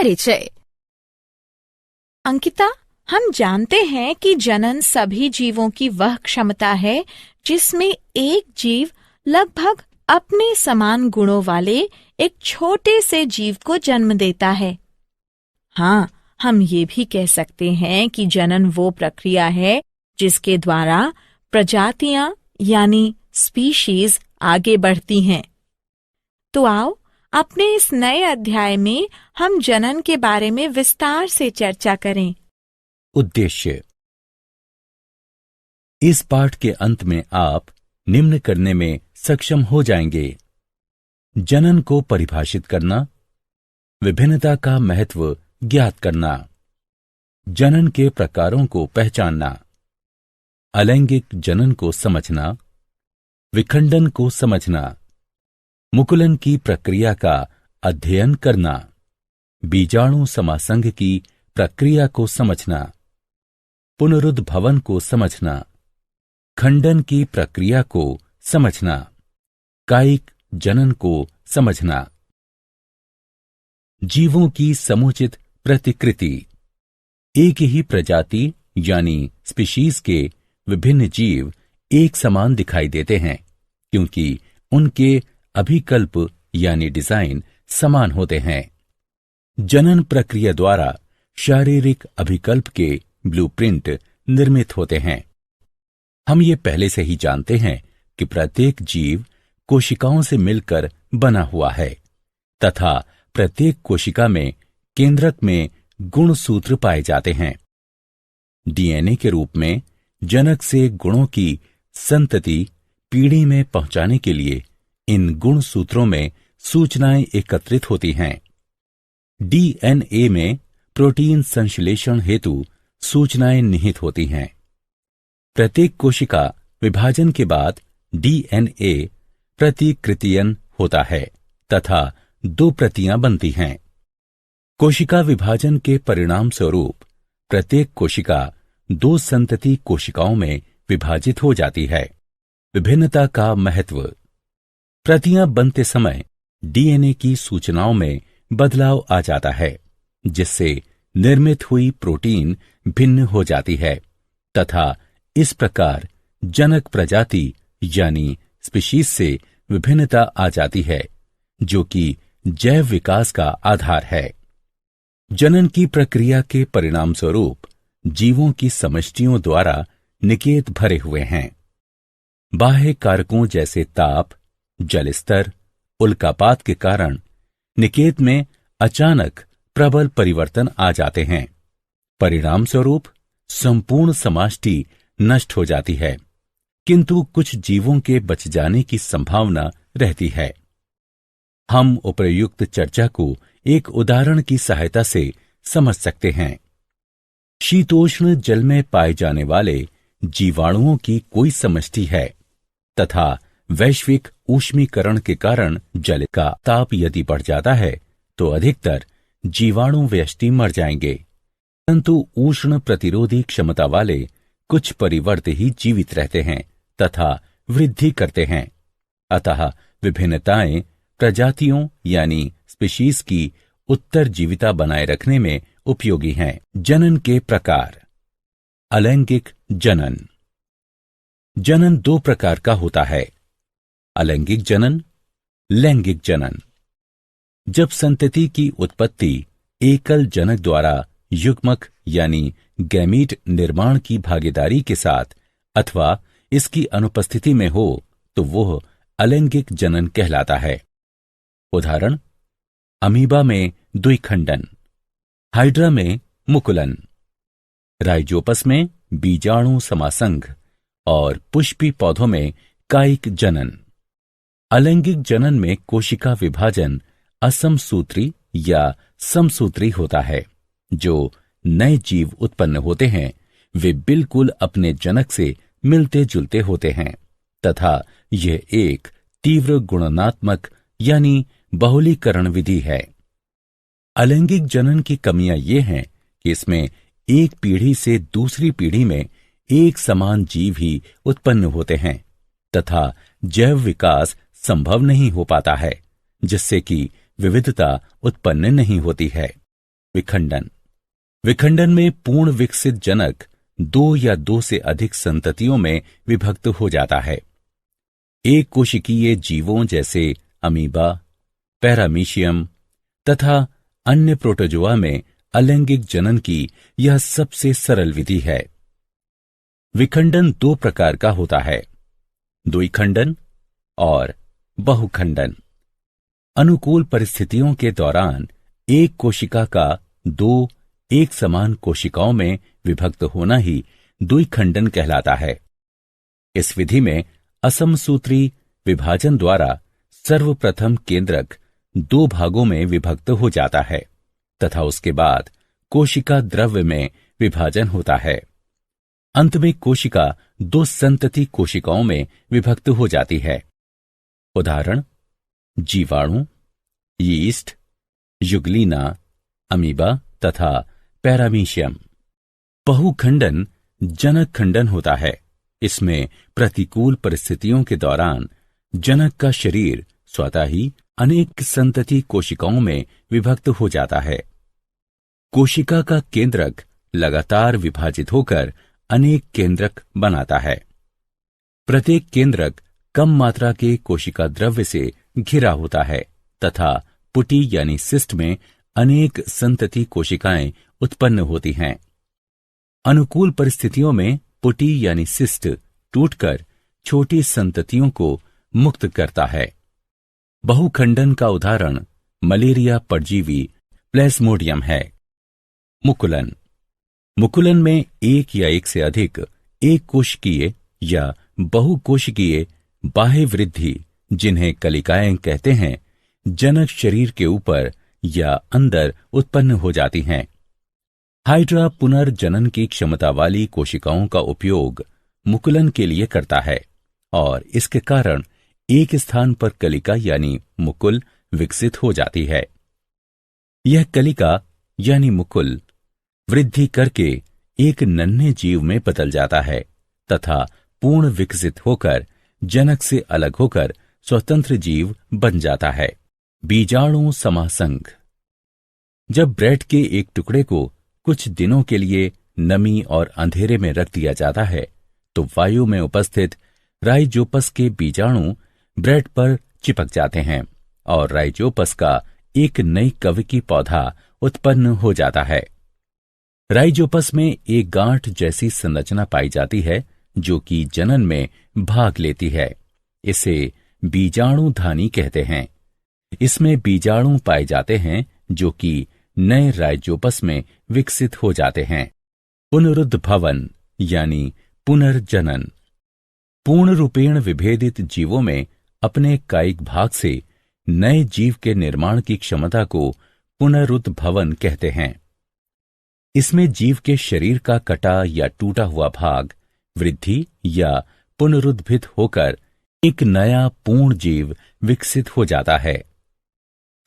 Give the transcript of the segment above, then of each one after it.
परिचय। अंकिता, हम जानते हैं कि जनन सभी जीवों की वह क्षमता है जिसमें एक जीव लगभग अपने समान गुणों वाले एक छोटे से जीव को जन्म देता है। हाँ, हम ये भी कह सकते हैं कि जनन वो प्रक्रिया है जिसके द्वारा प्रजातियां यानी स्पीशीज आगे बढ़ती हैं। तो आओ, अपने इस नए अध्याय में हम जनन के बारे में विस्तार से चर्चा करें। उद्देश्य। इस पाठ के अंत में आप निम्न करने में सक्षम हो जाएंगे: जनन को परिभाषित करना, विभिन्नता का महत्व ज्ञात करना, जनन के प्रकारों को पहचानना, अलैंगिक जनन को समझना, विखंडन को समझना, मुकुलन की प्रक्रिया का अध्ययन करना, बीजाणु समासंग की प्रक्रिया को समझना, पुनरुद्भवन को समझना, खंडन की प्रक्रिया को समझना, कायिक जनन को समझना। जीवों की समुचित प्रतिकृति। एक ही प्रजाति यानी स्पीशीज के विभिन्न जीव एक समान दिखाई देते हैं क्योंकि उनके अभिकल्प यानी डिजाइन समान होते हैं। जनन प्रक्रिया द्वारा शारीरिक अभिकल्प के ब्लूप्रिंट निर्मित होते हैं। हम ये पहले से ही जानते हैं कि प्रत्येक जीव कोशिकाओं से मिलकर बना हुआ है तथा प्रत्येक कोशिका में केंद्रक में गुणसूत्र पाए जाते हैं। डीएनए के रूप में जनक से गुणों की संतति पीढ़ी में पहुंचाने के लिए इन गुणसूत्रों में सूचनाएं एकत्रित होती हैं। डीएनए में प्रोटीन संश्लेषण हेतु सूचनाएं निहित होती हैं। प्रत्येक कोशिका विभाजन के बाद डीएनए प्रतिकृतियन होता है तथा 2 प्रतियां बनती हैं। कोशिका विभाजन के परिणाम स्वरूप प्रत्येक कोशिका 2 संतति कोशिकाओं में विभाजित हो जाती है। विभिन्नता का महत्व। प्रतियां बनते समय डीएनए की सूचनाओं में बदलाव आ जाता है जिससे निर्मित हुई प्रोटीन भिन्न हो जाती है तथा इस प्रकार जनक प्रजाति यानी स्पीशीज से विभिन्नता आ जाती है जो कि जैव विकास का आधार है। जनन की प्रक्रिया के परिणाम स्वरूप जीवों की समष्टियों द्वारा निकेत भरे हुए हैं। बाह्य कारकों जैसे ताप, जल स्तर, उल्कापात के कारण निकेत में अचानक प्रबल परिवर्तन आ जाते हैं। परिणाम स्वरूप संपूर्ण समष्टि नष्ट हो जाती है किंतु कुछ जीवों के बच जाने की संभावना रहती है। हम उपर्युक्त चर्चा को एक उदाहरण की सहायता से समझ सकते हैं। शीतोष्ण जल में पाए जाने वाले जीवाणुओं की कोई समष्टि है तथा वैश्विक ऊष्मीकरण के कारण जल का ताप यदि बढ़ जाता है तो अधिकतर जीवाणु व्यष्टि मर जाएंगे, परंतु उष्ण प्रतिरोधी क्षमता वाले कुछ परिवर्त ही जीवित रहते हैं तथा वृद्धि करते हैं। अतः विभिन्नताएं प्रजातियों यानी स्पीशीज की उत्तरजीविता बनाए रखने में उपयोगी हैं। जनन के प्रकार। अलैंगिक जनन। जनन 2 प्रकार का होता है: अलैंगिक जनन, लैंगिक जनन। जब संतति की उत्पत्ति एकल जनक द्वारा युग्मक यानी गैमीट निर्माण की भागीदारी के साथ अथवा इसकी अनुपस्थिति में हो तो वह अलैंगिक जनन कहलाता है। उदाहरण: अमीबा में द्विखंडन, हाइड्रा में मुकुलन, राइजोपस में बीजाणु समासंग और पुष्पी पौधों में कायिक जनन। अलैंगिक जनन में कोशिका विभाजन असमसूत्री या समसूत्री होता है। जो नए जीव उत्पन्न होते हैं वे बिल्कुल अपने जनक से मिलते जुलते होते हैं तथा यह एक तीव्र गुणनात्मक यानी बहुलीकरण विधि है। अलैंगिक जनन की कमियां ये हैं कि इसमें एक पीढ़ी से दूसरी पीढ़ी में एक समान जीव ही उत्पन्न होते हैं तथा जैव विकास संभव नहीं हो पाता है जिससे कि विविधता उत्पन्न नहीं होती है। विखंडन। विखंडन में पूर्ण विकसित जनक 2 या 2 से अधिक संततियों में विभक्त हो जाता है। एक कोशिकीय जीवों जैसे अमीबा, पैरामीशियम तथा अन्य प्रोटोजोआ में अलैंगिक जनन की यह सबसे सरल विधि है। विखंडन 2 प्रकार का होता है, द्विखंडन और बहुखंडन। अनुकूल परिस्थितियों के दौरान एक कोशिका का 2 एक समान कोशिकाओं में विभक्त होना ही द्विखंडन कहलाता है। इस विधि में असमसूत्री विभाजन द्वारा सर्वप्रथम केंद्रक 2 भागों में विभक्त हो जाता है तथा उसके बाद कोशिका द्रव्य में विभाजन होता है। अंत में कोशिका 2 संतति कोशिकाओं में विभक्त हो जाती है। उदाहरण: जीवाणु, यीस्ट, युगलीना, अमीबा तथा पैरामीशियम। बहुखंडन जनक खंडन होता है। इसमें प्रतिकूल परिस्थितियों के दौरान जनक का शरीर स्वतः ही अनेक संतति कोशिकाओं में विभक्त हो जाता है। कोशिका का केंद्रक लगातार विभाजित होकर अनेक केंद्रक बनाता है। प्रत्येक केंद्रक कम मात्रा के कोशिका द्रव्य से घिरा होता है तथा पुटी यानी सिस्ट में अनेक संतति कोशिकाएं उत्पन्न होती हैं। अनुकूल परिस्थितियों में पुटी यानी सिस्ट टूटकर छोटी संततियों को मुक्त करता है। बहुखंडन का उदाहरण मलेरिया परजीवी प्लेस्मोडियम है। मुकुलन। मुकुलन में एक या एक से अधिक एक कोशिकीय या बहुकोशिकीय बाह्य वृद्धि, जिन्हें कलिकाएं कहते हैं, जनक शरीर के ऊपर या अंदर उत्पन्न हो जाती हैं। हाइड्रा पुनर्जनन की क्षमता वाली कोशिकाओं का उपयोग मुकुलन के लिए करता है और इसके कारण एक स्थान पर कलिका यानी मुकुल विकसित हो जाती है। यह कलिका यानी मुकुल वृद्धि करके एक नन्हे जीव में बदल जाता है तथा पूर्ण विकसित होकर जनक से अलग होकर स्वतंत्र जीव बन जाता है। बीजाणु समासंग। जब ब्रेड के एक टुकड़े को कुछ दिनों के लिए नमी और अंधेरे में रख दिया जाता है तो वायु में उपस्थित राइजोपस के बीजाणु ब्रेड पर चिपक जाते हैं और राइजोपस का एक नई कवकी पौधा उत्पन्न हो जाता है। राइजोपस में एक गांठ जैसी संरचना पाई जाती है जो कि जनन में भाग लेती है। इसे बीजाणुधानी कहते हैं। इसमें बीजाणु पाए जाते हैं जो कि नए राइजोपस में विकसित हो जाते हैं। पुनरुद्भवन यानी पुनर्जनन। पूर्ण रूपेण विभेदित जीवों में अपने कायिक भाग से नए जीव के निर्माण की क्षमता को पुनरुद्भवन कहते हैं। इसमें जीव के शरीर का कटा या टूटा हुआ भाग वृद्धि या पुनरुद्भित होकर एक नया पूर्ण जीव विकसित हो जाता है।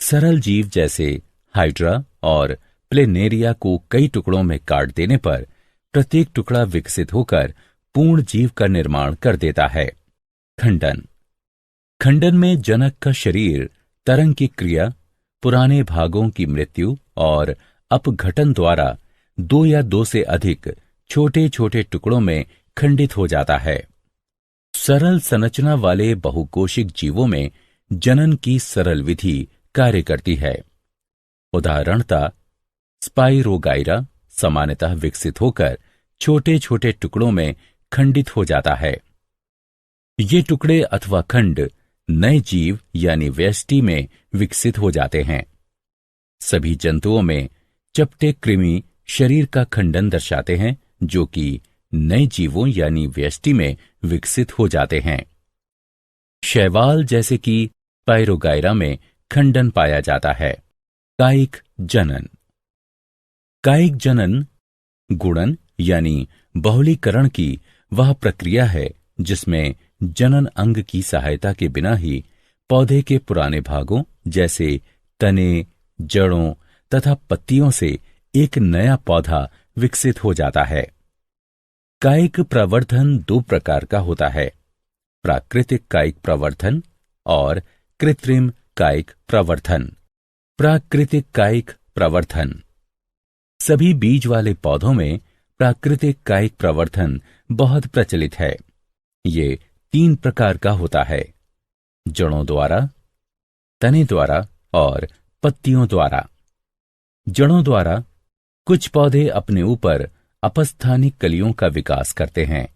सरल जीव जैसे हाइड्रा और प्लेनेरिया को कई टुकड़ों में काट देने पर प्रत्येक टुकड़ा विकसित होकर पूर्ण जीव का निर्माण कर देता है। खंडन। खंडन में जनक का शरीर तरंग की क्रिया, पुराने भागों की मृत्यु और अपघटन द्वारा 2 या 2 से अधिक छोटे छोटे टुकड़ों में खंडित हो जाता है। सरल संरचना वाले बहुकोशिक जीवों में जनन की सरल विधि कार्य करती है। उदाहरणतः स्पाइरोगाइरा सामान्यतः विकसित होकर छोटे छोटे टुकड़ों में खंडित हो जाता है। ये टुकड़े अथवा खंड नए जीव यानी व्यष्टि में विकसित हो जाते हैं। सभी जंतुओं में चपटे कृमि शरीर का खंडन दर्शाते हैं जो कि नए जीवों यानी व्यष्टि में विकसित हो जाते हैं। शैवाल जैसे कि पायरोगाइरा में खंडन पाया जाता है। कायिक जनन। कायिक जनन गुणन यानी बहुलीकरण की वह प्रक्रिया है जिसमें जनन अंग की सहायता के बिना ही पौधे के पुराने भागों जैसे तने, जड़ों तथा पत्तियों से एक नया पौधा विकसित हो जाता है। कायिक प्रवर्धन 2 प्रकार का होता है, प्राकृतिक कायिक प्रवर्धन और कृत्रिम कायिक प्रवर्धन। प्राकृतिक कायिक प्रवर्धन सभी बीज वाले पौधों में प्राकृतिक कायिक प्रवर्धन बहुत प्रचलित है। ये 3 प्रकार का होता है: जड़ों द्वारा, तने द्वारा और पत्तियों द्वारा। जड़ों द्वारा कुछ पौधे अपने ऊपर अपस्थानिक कलियों का विकास करते हैं,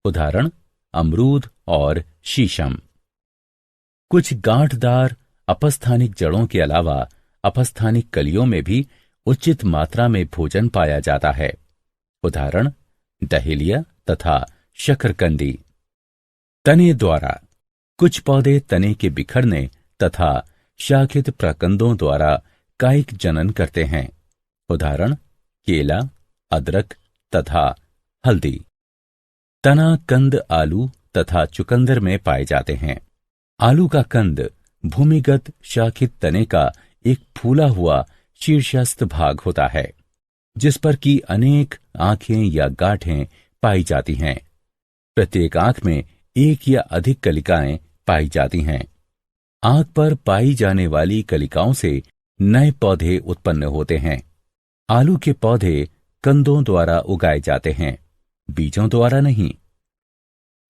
उदाहरण अमरूद और शीशम। कुछ गांठदार अपस्थानिक जड़ों के अलावा अपस्थानिक कलियों में भी उचित मात्रा में भोजन पाया जाता है, उदाहरण डहेलिया तथा शकरकंदी। तने द्वारा कुछ पौधे तने के बिखरने तथा शाखित प्रकंदों द्वारा कायिक जनन करते हैं, उदाहरण केला, अदरक तथा हल्दी। तना कंद आलू तथा चुकंदर में पाए जाते हैं। आलू का कंद भूमिगत शाखित तने का एक फूला हुआ शीर्षस्थ भाग होता है, जिस पर की अनेक आंखें या गांठें पाई जाती हैं। प्रत्येक आंख में एक या अधिक कलिकाएं पाई जाती हैं। आंख पर पाई जाने वाली कलिकाओं से नए पौधे उत्पन्न होते हैं। आलू के पौधे कंदों द्वारा उगाए जाते हैं, बीजों द्वारा नहीं।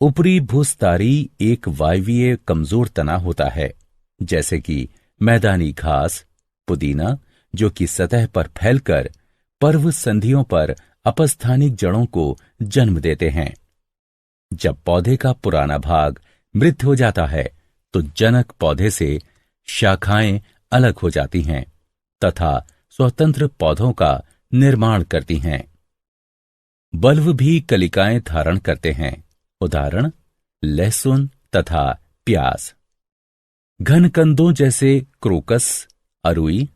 ऊपरी भूस्तारी एक वायवीय कमजोर तना होता है, जैसे कि मैदानी घास, पुदीना, जो कि सतह पर फैलकर पर्व संधियों पर अपस्थानिक जड़ों को जन्म देते हैं। जब पौधे का पुराना भाग मृत हो जाता है तो जनक पौधे से शाखाएं अलग हो जाती हैं तथा स्वतंत्र पौधों का निर्माण करती हैं। बल्ब भी कलिकाएं धारण करते हैं, उदाहरण लहसुन तथा प्याज। घन कंदों जैसे क्रोकस, अरुई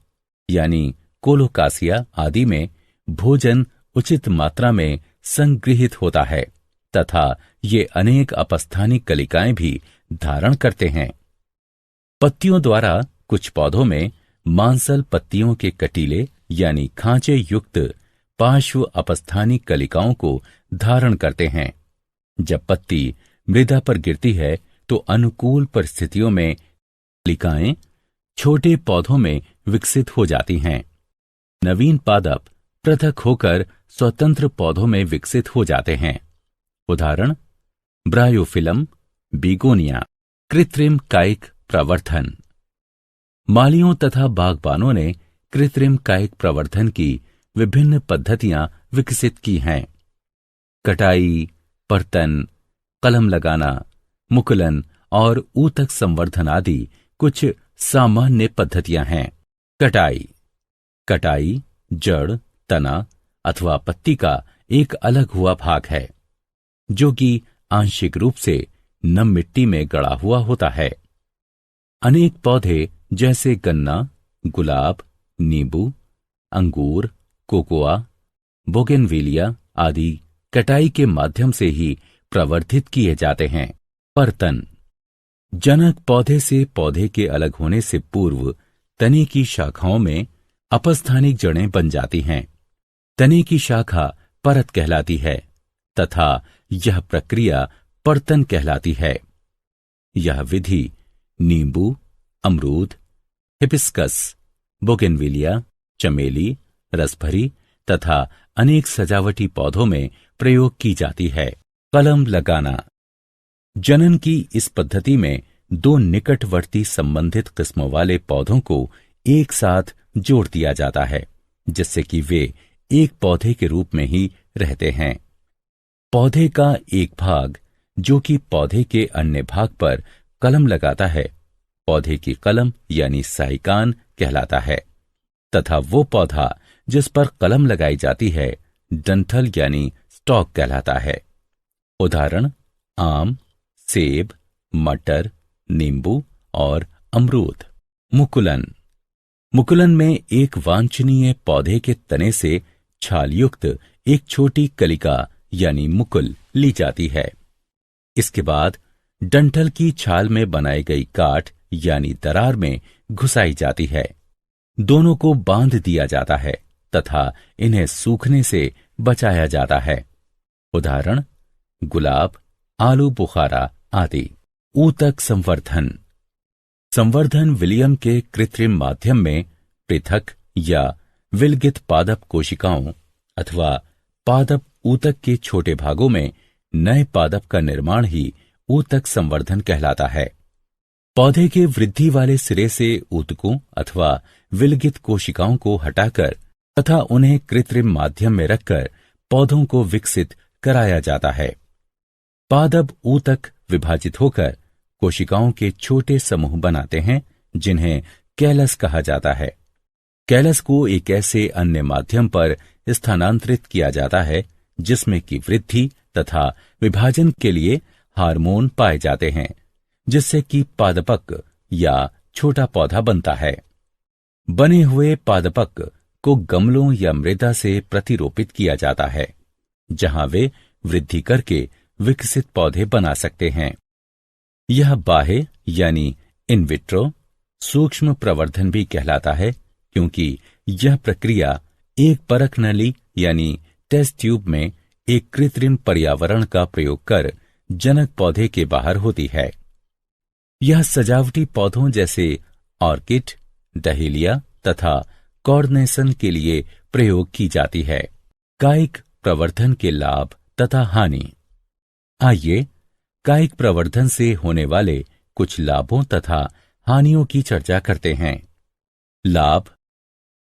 यानी कोलोकासिया आदि में भोजन उचित मात्रा में संगृहित होता है तथा ये अनेक अपस्थानिक कलिकाएं भी धारण करते हैं। पत्तियों द्वारा कुछ पौधों में मांसल पत्तियों के कटीले यानी खांचे युक्त पार्श्व अपस्थानिक कलिकाओं को धारण करते हैं। जब पत्ती मृदा पर गिरती है तो अनुकूल परिस्थितियों में कलिकाएं छोटे पौधों में विकसित हो जाती हैं। नवीन पादप पृथक होकर स्वतंत्र पौधों में विकसित हो जाते हैं, उदाहरण ब्रायोफिलम, बिगोनिया। कृत्रिम कायिक प्रवर्धन। मालियों तथा बागबानों ने कृत्रिम कायिक प्रवर्धन की विभिन्न पद्धतियां विकसित की हैं। कटाई, पर्तन, कलम लगाना, मुकुलन और ऊतक संवर्धन आदि कुछ सामान्य पद्धतियां हैं। कटाई जड़, तना अथवा पत्ती का एक अलग हुआ भाग है, जो कि आंशिक रूप से नम मिट्टी में गड़ा हुआ होता है। अनेक पौधे जैसे गन्ना, गुलाब, नींबू, अंगूर, कोकोआ, बोगेनविलिया आदि कटाई के माध्यम से ही प्रवर्धित किए जाते हैं। पर्तन। जनक पौधे से पौधे के अलग होने से पूर्व तने की शाखाओं में अपस्थानिक जड़ें बन जाती हैं। तने की शाखा परत कहलाती है तथा यह प्रक्रिया पर्तन कहलाती है। यह विधि नींबू, अमरूद, हिबिस्कस, बोगेनविलिया, चमेली, रसभरी तथा अनेक सजावटी पौधों में प्रयोग की जाती है। कलम लगाना। जनन की इस पद्धति में 2 निकटवर्ती संबंधित किस्मों वाले पौधों को एक साथ जोड़ दिया जाता है, जिससे कि वे एक पौधे के रूप में ही रहते हैं। पौधे का एक भाग जो कि पौधे के अन्य भाग पर कलम लगाता है, पौधे की कलम यानी साइकान कहलाता है, तथा वो पौधा जिस पर कलम लगाई जाती है डंठल यानी स्टॉक कहलाता है। उदाहरण आम, सेब, मटर, नींबू और अमरूद। मुकुलन में एक वांछनीय पौधे के तने से छालयुक्त एक छोटी कलिका यानी मुकुल ली जाती है। इसके बाद डंठल की छाल में बनाई गई गांठ यानी दरार में घुसाई जाती है। दोनों को बांध दिया जाता है तथा इन्हें सूखने से बचाया जाता है। उदाहरण गुलाब, आलू बुखारा आदि। ऊतक संवर्धन विलियम के कृत्रिम माध्यम में पृथक या विलगित पादप कोशिकाओं अथवा पादप ऊतक के छोटे भागों में नए पादप का निर्माण ही ऊतक संवर्धन कहलाता है। पौधे के वृद्धि वाले सिरे से ऊतकों अथवा विलगित कोशिकाओं को हटाकर तथा उन्हें कृत्रिम माध्यम में रखकर पौधों को विकसित कराया जाता है। पादप ऊतक विभाजित होकर कोशिकाओं के छोटे समूह बनाते हैं जिन्हें कैलस कहा जाता है। कैलस को एक ऐसे अन्य माध्यम पर स्थानांतरित किया जाता है जिसमें कि वृद्धि तथा विभाजन के लिए हार्मोन पाए जाते हैं, जिससे कि पादपक या छोटा पौधा बनता है। बने हुए पादपक को गमलों या मृदा से प्रतिरोपित किया जाता है, जहां वे वृद्धि करके विकसित पौधे बना सकते हैं। यह बाह्य यानी इन विट्रो सूक्ष्म प्रवर्धन भी कहलाता है, क्योंकि यह प्रक्रिया एक परख नली यानी टेस्ट ट्यूब में एक कृत्रिम पर्यावरण का प्रयोग कर जनक पौधे के बाहर होती है। यह सजावटी पौधों जैसे ऑर्किड, डहेलिया तथा कॉर्नेसन के लिए प्रयोग की जाती है। कायिक प्रवर्धन के लाभ तथा हानि। आइए कायिक प्रवर्धन से होने वाले कुछ लाभों तथा हानियों की चर्चा करते हैं। लाभ।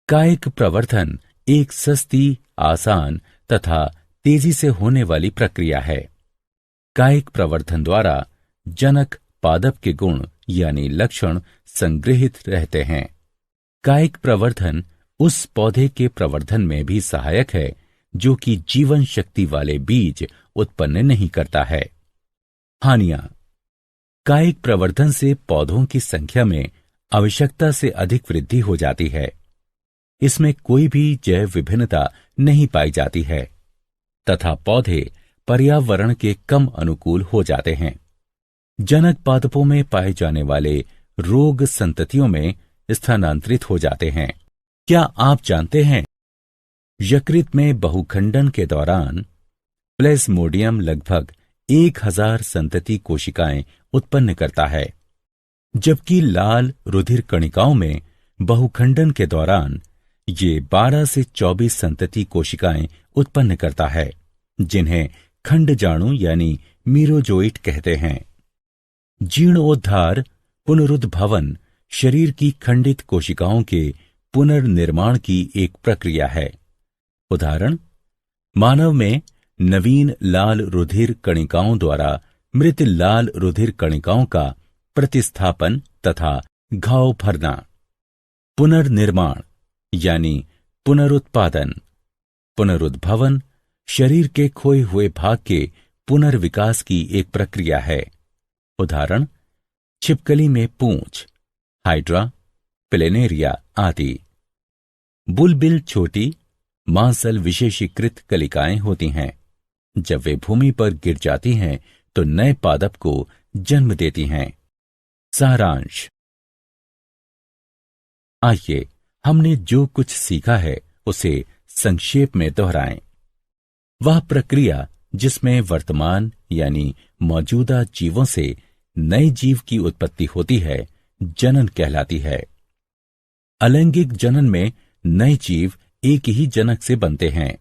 कायिक प्रवर्धन एक सस्ती, आसान तथा तेजी से होने वाली प्रक्रिया है। कायिक प्रवर्धन द्वारा जनक पादप के गुण यानी लक्षण संग्रहित रहते हैं। कायिक प्रवर्धन उस पौधे के प्रवर्धन में भी सहायक है जो कि जीवन शक्ति वाले बीज उत्पन्न नहीं करता है। हानियां। कायिक प्रवर्धन से पौधों की संख्या में आवश्यकता से अधिक वृद्धि हो जाती है। इसमें कोई भी जैव विभिन्नता नहीं पाई जाती है तथा पौधे पर्यावरण के कम अनुकूल हो जाते हैं। जनक पादपों में पाए जाने वाले रोग संततियों में स्थानांतरित हो जाते हैं। क्या आप जानते हैं, यकृत में बहुखंडन के दौरान प्लेज्मोडियम लगभग 1000 संतति कोशिकाएं उत्पन्न करता है, जबकि लाल रुधिर कणिकाओं में बहुखंडन के दौरान ये 12 से 24 संतति कोशिकाएं उत्पन्न करता है, जिन्हें खंडजाणु यानी मीरोजोइट कहते हैं। जीर्णोद्धार पुनरुद्भवन शरीर की खंडित कोशिकाओं के पुनर्निर्माण की एक प्रक्रिया है। उदाहरण, मानव में नवीन लाल रुधिर कणिकाओं द्वारा मृत लाल रुधिर कणिकाओं का प्रतिस्थापन तथा घाव भरना। पुनर्निर्माण यानी पुनरुत्पादन। पुनरुद्भवन शरीर के खोए हुए भाग के पुनर्विकास की एक प्रक्रिया है। उदाहरण, छिपकली में पूंछ, हाइड्रा, प्लेनेरिया आदि। बुलबिल छोटी मांसल विशेषीकृत कलिकाएं होती हैं। जब वे भूमि पर गिर जाती हैं तो नए पादप को जन्म देती हैं। सारांश। आइए हमने जो कुछ सीखा है उसे संक्षेप में दोहराएं। वह प्रक्रिया जिसमें वर्तमान यानी मौजूदा जीवों से नए जीव की उत्पत्ति होती है, जनन कहलाती है। अलैंगिक जनन में नए जीव एक ही जनक से बनते हैं।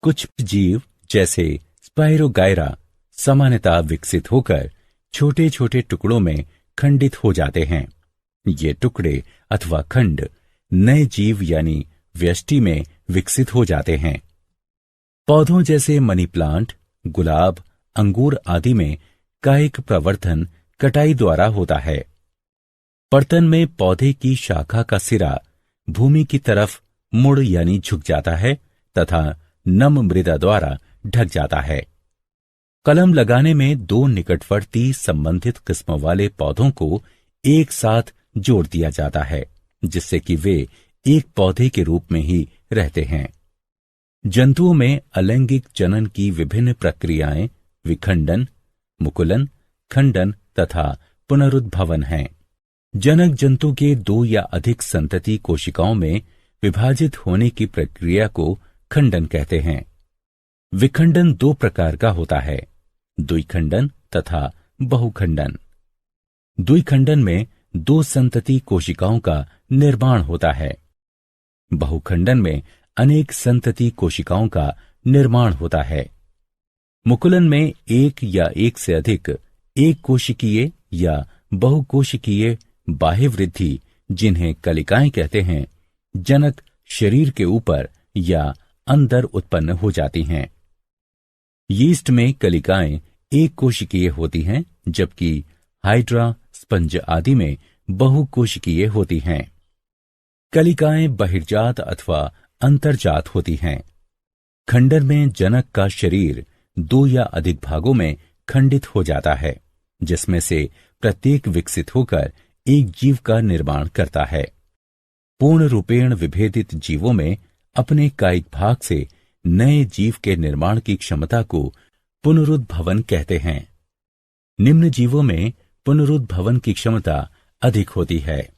कुछ जीव जैसे स्पाइरोगायरा सामान्यतः विकसित होकर छोटे छोटे टुकड़ों में खंडित हो जाते हैं। ये टुकड़े अथवा खंड नए जीव यानी व्यष्टि में विकसित हो जाते हैं। पौधों जैसे मनी प्लांट, गुलाब, अंगूर आदि में कायिक प्रवर्धन कटाई द्वारा होता है। पर्तन में पौधे की शाखा का सिरा भूमि की तरफ मुड़ यानी झुक जाता है तथा नम मृदा द्वारा ढक जाता है। कलम लगाने में दो निकटवर्ती संबंधित किस्मों वाले पौधों को एक साथ जोड़ दिया जाता है, जिससे कि वे एक पौधे के रूप में ही रहते हैं। जंतुओं में अलैंगिक जनन की विभिन्न प्रक्रियाएं विखंडन, मुकुलन, खंडन तथा पुनरुद्भवन हैं। जनक जंतु के दो या अधिक संतति कोशिकाओं में विभाजित होने की प्रक्रिया को खंडन कहते हैं। विखंडन दो प्रकार का होता है, द्विखंडन तथा बहुखंडन। द्विखंडन में दो संतति कोशिकाओं का निर्माण होता है। बहुखंडन में अनेक संतति कोशिकाओं का निर्माण होता है। मुकुलन में एक या एक से अधिक एक कोशिकीय या बहुकोशिकीय बाह्य वृद्धि, जिन्हें कलिकाएं कहते हैं, जनक शरीर के ऊपर या अंदर उत्पन्न हो जाती हैं। यीस्ट में कलिकाएं एक कोशिकीय होती हैं, जबकि हाइड्रा, स्पंज आदि में बहुकोशिकीय होती हैं। कलिकाएं बहिर्जात अथवा अंतर्जात होती हैं। खंडन में जनक का शरीर 2 या अधिक भागों में खंडित हो जाता है, जिसमें से प्रत्येक विकसित होकर एक जीव का निर्माण करता है। पूर्ण रूपेण विभेदित जीवों में अपने कायिक भाग से नए जीव के निर्माण की क्षमता को पुनरुद्भवन कहते हैं। निम्न जीवों में पुनरुद्भवन की क्षमता अधिक होती है।